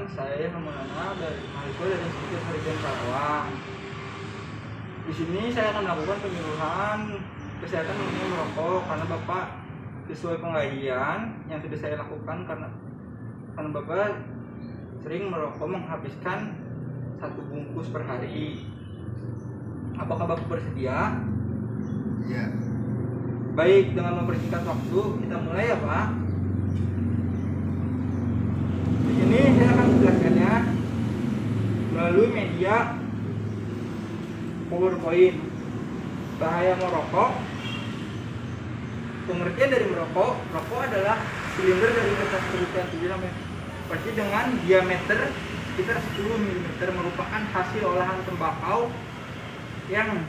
saya Maulana dari mahasiswa dari Institut Sarjana Karawang. Di sini saya akan melakukan penyuluhan kesehatan mengenai merokok karena Bapak sesuai pengkajian yang sudah saya lakukan karena Bapak sering merokok menghabiskan 1 bungkus per hari. Apakah Bapak bersedia? Ya. Baik, dengan mempersingkat waktu kita mulai ya Pak. Di sini saya akan menjelaskannya melalui media PowerPoint. Bahaya merokok. Pengertian dari merokok adalah silinder dari kertas kerutan pasti dengan diameter sekitar 10 mm, merupakan hasil olahan tembakau yang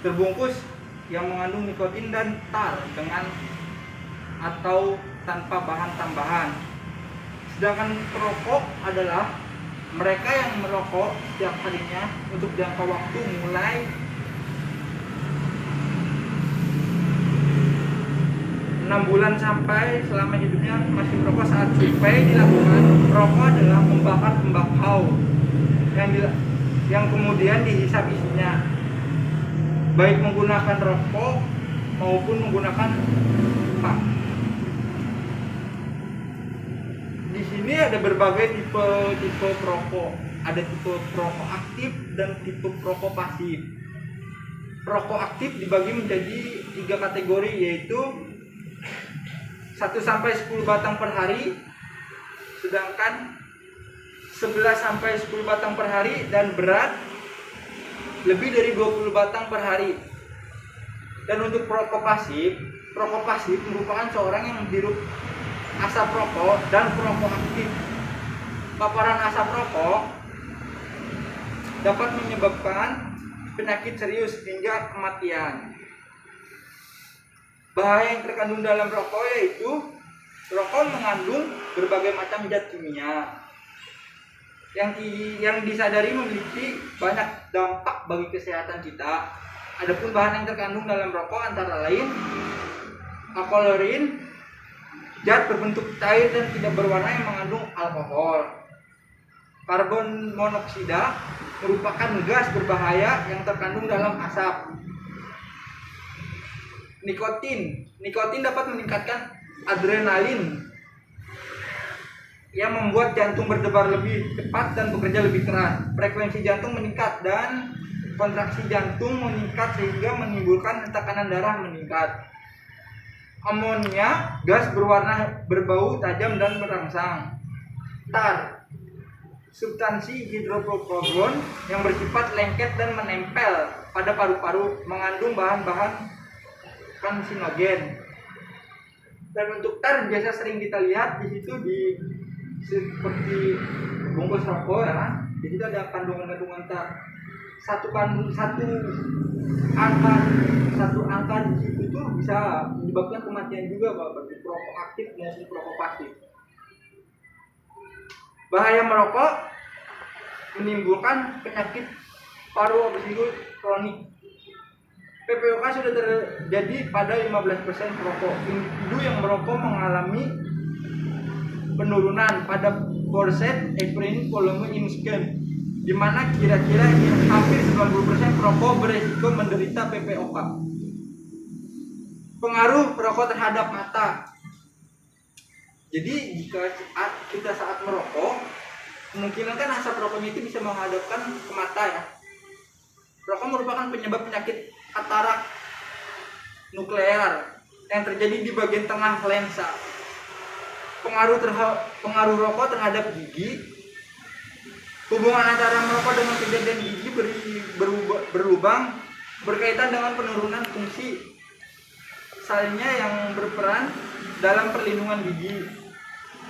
terbungkus yang mengandung nikotin dan tar dengan atau tanpa bahan tambahan. Sedangkan perokok adalah mereka yang merokok setiap harinya untuk jangka waktu mulai 6 bulan sampai selama hidupnya masih merokok. Saat survei dilakukan, perokok adalah membakar tembakau yang kemudian dihisap isinya, baik menggunakan rokok maupun menggunakan pipa. Di sini ada berbagai tipe perokok. Ada tipe perokok aktif dan tipe perokok pasif. Perokok aktif dibagi menjadi 3 kategori, yaitu 1-10 batang per hari, sedangkan 11-10 batang per hari, dan berat lebih dari 20 batang per hari. Dan untuk perokok pasif merupakan seorang yang menghirup asap rokok dan perokok aktif. Paparan asap rokok dapat menyebabkan penyakit serius hingga kematian. Bahaya yang terkandung dalam rokok yaitu rokok mengandung berbagai macam zat kimia yang disadari memiliki banyak dampak bagi kesehatan kita. Adapun bahan yang terkandung dalam rokok antara lain alkoholin, zat berbentuk cair dan tidak berwarna yang mengandung alkohol. Karbon monoksida merupakan gas berbahaya yang terkandung dalam asap. Nikotin dapat meningkatkan adrenalin yang membuat jantung berdebar lebih cepat dan bekerja lebih keras. Frekuensi jantung meningkat dan kontraksi jantung meningkat sehingga menimbulkan tekanan darah meningkat. Amonia, gas berwarna berbau tajam dan merangsang. Tar, substansi hidrokarbon yang bersifat lengket dan menempel pada paru-paru, mengandung bahan-bahan karsinogen. Dan untuk tar biasa sering kita lihat di situ seperti bungkus rokok ya. Di situ ada kandungan tar. Satu angka di situ itu bisa menyebabkan kematian juga bagi perokok aktif maupun perokok pasif. Bahaya merokok menimbulkan penyakit paru obstruksi kronik. PPOK sudah terjadi pada 15% perokok. Individu yang merokok mengalami penurunan pada Forced Experiment Volume in Scan, di mana kira-kira hampir 90% perokok beresiko menderita PPOK. Pengaruh perokok terhadap mata. Jadi jika kita saat merokok, kemungkinan kan asap rokoknya itu bisa menghadapkan ke mata ya. Rokok merupakan penyebab penyakit katarak nuklear yang terjadi di bagian tengah lensa. Pengaruh rokok terhadap gigi. Hubungan antara merokok dengan kejadian gigi berlubang berkaitan dengan penurunan fungsi salnya yang berperan dalam perlindungan gigi.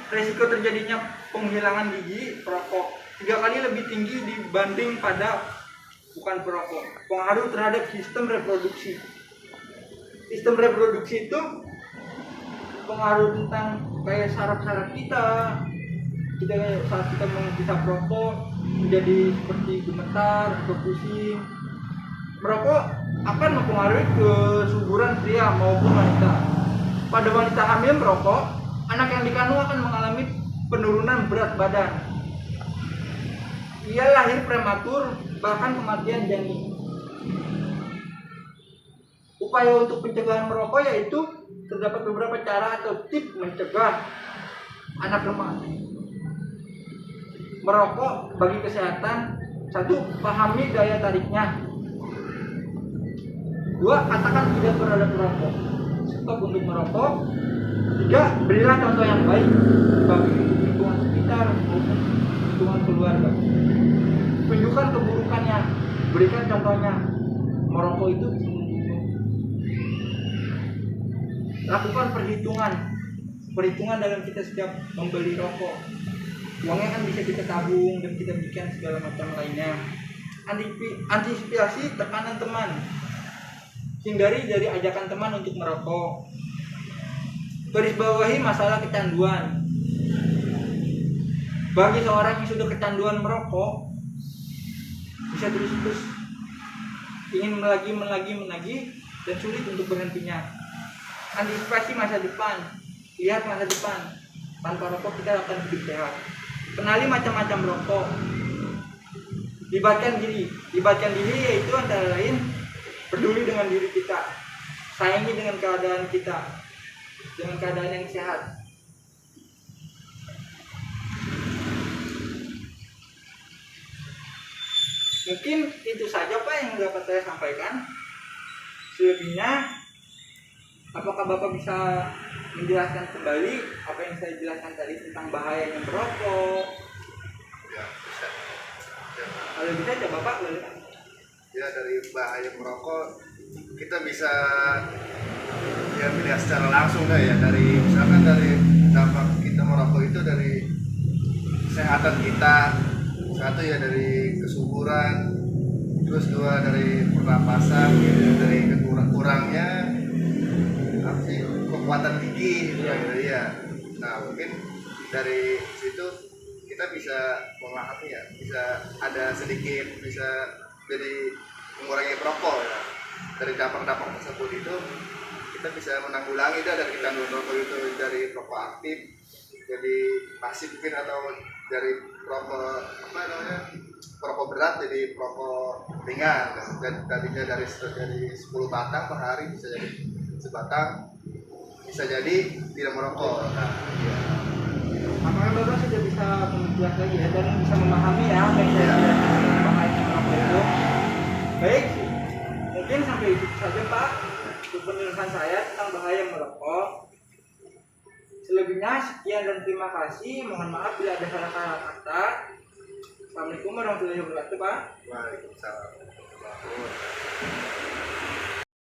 Risiko terjadinya penghilangan gigi perokok 3 kali lebih tinggi dibanding pada bukan perokok. Pengaruh terhadap sistem reproduksi. Sistem reproduksi itu pengaruh tentang kayak saraf-saraf kita. Saat kita menghisap rokok menjadi seperti gemetar atau pusing. Merokok akan mempengaruhi kesuburan pria maupun wanita. Pada wanita hamil merokok, anak yang dikandung akan mengalami penurunan berat badan. ia lahir prematur, bahkan kematian janin. Upaya untuk pencegahan merokok yaitu terdapat beberapa cara atau tips mencegah anak lemah merokok bagi kesehatan. 1. Pahami daya tariknya. 2. Katakan tidak terhadap merokok. Stop untuk merokok. 3. Berilah contoh yang baik bagi lingkungan sekitar maupun lingkungan keluarga. Tunjukkan keburukannya, berikan contohnya. Merokok itu bisa membunuh. Lakukan perhitungan dalam kita setiap membeli rokok. Uangnya kan bisa kita tabung dan kita bikin segala macam lainnya. Antisipasi tekanan teman. Hindari dari ajakan teman untuk merokok. Garis bawahi masalah kecanduan. Bagi seorang yang sudah kecanduan merokok, bisa terus ingin menagih dan sulit untuk berhentinya. Antisipasi masa depan. Lihat masa depan. Tanpa rokok kita akan hidup sehat. Kenali macam-macam rokok. Libatkan diri yaitu antara lain peduli dengan diri kita, sayangi dengan keadaan kita, dengan keadaan yang sehat. Mungkin itu saja Pak yang dapat saya sampaikan. Selebihnya, apakah Bapak bisa menjelaskan kembali apa yang saya jelaskan tadi tentang bahayanya merokok? Ya, bisa. Ya. Kalau bisa coba Bapak boleh. Ya, dari bahaya merokok kita bisa ya melihat secara langsung ya, dari misalkan dari dampak kita merokok itu dari kesehatan kita. 1 ya dari kesuburan, terus 2 dari pernapasan, gitu, dari kurangnya kekuatan gigi gitu ya. Nah, mungkin dari situ kita bisa mengalami ya, bisa ada sedikit bisa jadi mengurangi perokok ya. Dari dampak-dampak tersebut itu kita bisa menanggulangi dari kecanduan rokok itu, dari perokok aktif jadi pasif mungkin, atau dari perokok berat jadi perokok ringan. Dan tadinya dari 10 batang per hari bisa jadi sebatang, bisa jadi tidak merokok. Nah, ya. Apakah Bapak sudah bisa menjelaskan lagi ya dan bisa memahami ya apa yang saya jelaskan tentang bahaya merokok itu? Baik, mungkin sampai itu saja Pak untuk penjelasan saya tentang bahaya merokok. Selebihnya sekian dan terima kasih. Mohon maaf bila ada salah kata. Assalamualaikum warahmatullahi wabarakatuh Pak. Waalaikumsalam.